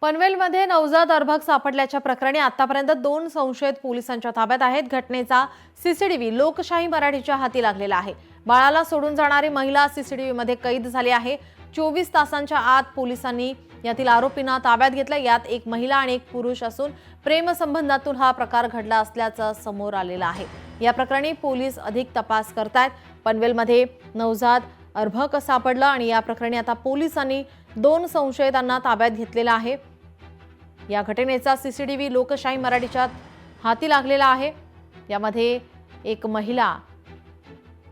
पनवेलमध्ये नवजात अर्भक सापडल्याच्या प्रकरणी आतापर्यंत 2 संशयित पोलिसांच्या ताब्यात आहेत। घटनेचा सीसीटीव्ही लोकशाही मराठीच्या हाती लागलेला आहे। बाळाला सोडून जाणारी महिला सीसीटीव्हीमध्ये कैद झाली आहे। 24 तासांच्या आत पोलिसांनी यातील आरोपींना ताब्यात घेतलं। यात एक महिला आणि एक पुरुष असून प्रेमसंबंधातून हा प्रकार घडला असल्याचं समोर आलेलं आहे। या प्रकरणी पोलीस अधिक तपास करतायत। पनवेलमध्ये नवजात अर्भक सापडलं आणि या प्रकरणी आता पोलिसांनी 2 संशयितांना ताब्यात घेतलेला आहे। या घटनेचा सीसीटीव्ही लोकशाही मराठीच्या हाती लागलेला आहे। यामध्ये एक महिला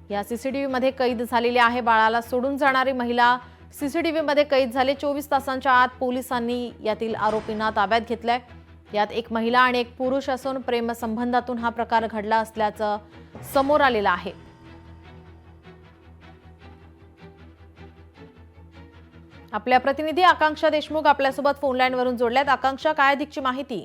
या सीसीटीव्हीमध्ये कैद झालेली आहे। बाळाला सोडून जाणारी महिला सीसीटीव्हीमध्ये कैद झाले। 24 तासांच्या आत पोलिसांनी यातील आरोपींना ताब्यात घेतलंय। यात एक महिला आणि एक पुरुष असून प्रेमसंबंधातून हा प्रकार घडला असल्याचं समोर आलेलं आहे। आपल्या प्रतिनिधी आकांक्षा देशमुख आपल्यासोबत फोन लाईन वरून जोडल्यात। आकांक्षा, काय अधिकची माहिती?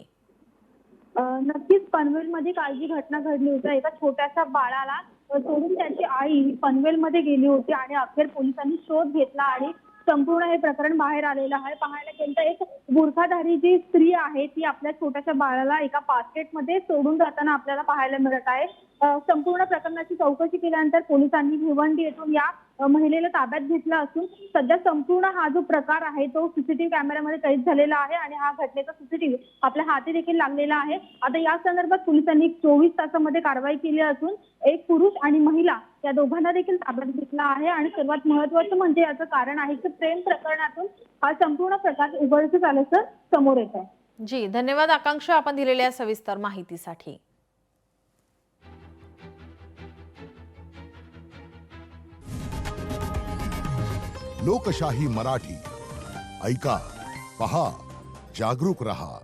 नक्कीच पनवेलमध्ये काल जी घटना घडली होती, एका छोट्याशा बाळाला सोडून त्याची आई पनवेलमध्ये गेली होती आणि अखेर पोलिसांनी शोध घेतला आणि संपूर्ण हे प्रकरण बाहेर आलेलं आहे। पाहायला गेलं तर एक बुरखाधारी जी स्त्री आहे ती आपल्या छोट्याशा बाळाला एका बास्केटमध्ये सोडून जाताना आपल्याला पाहायला मिळत आहे। संपूर्ण प्रकरणाची चौकशी केल्यानंतर पोलिसांनी भिवंडी येथून या महिलेला ताब्यात घेतला असून सध्या संपूर्ण हा जो प्रकार आहे तो सीसीटीव्ही कॅमेऱ्यामध्ये कैद झालेला आहे आणि हा घटनेचा सीसीटीव्ही आपल्या हाती देखील लागलेला आहे। आता या संदर्भात पोलिसांनी 24 तासामध्ये कारवाई केली असून एक पुरुष आणि महिला या दोघांना देखील ताब्यात घेतला आहे आणि सर्वात महत्त्वाचं म्हणजे याचं कारण आहे की प्रेम प्रकरणातून हा संपूर्ण प्रकार उघडकीस आल्याचं समोर येत आहे। जी, धन्यवाद आकांक्षा, आपण दिलेल्या सविस्तर माहितीसाठी। लोकशाही मराठी ऐका, पहा, जागरूक रहा।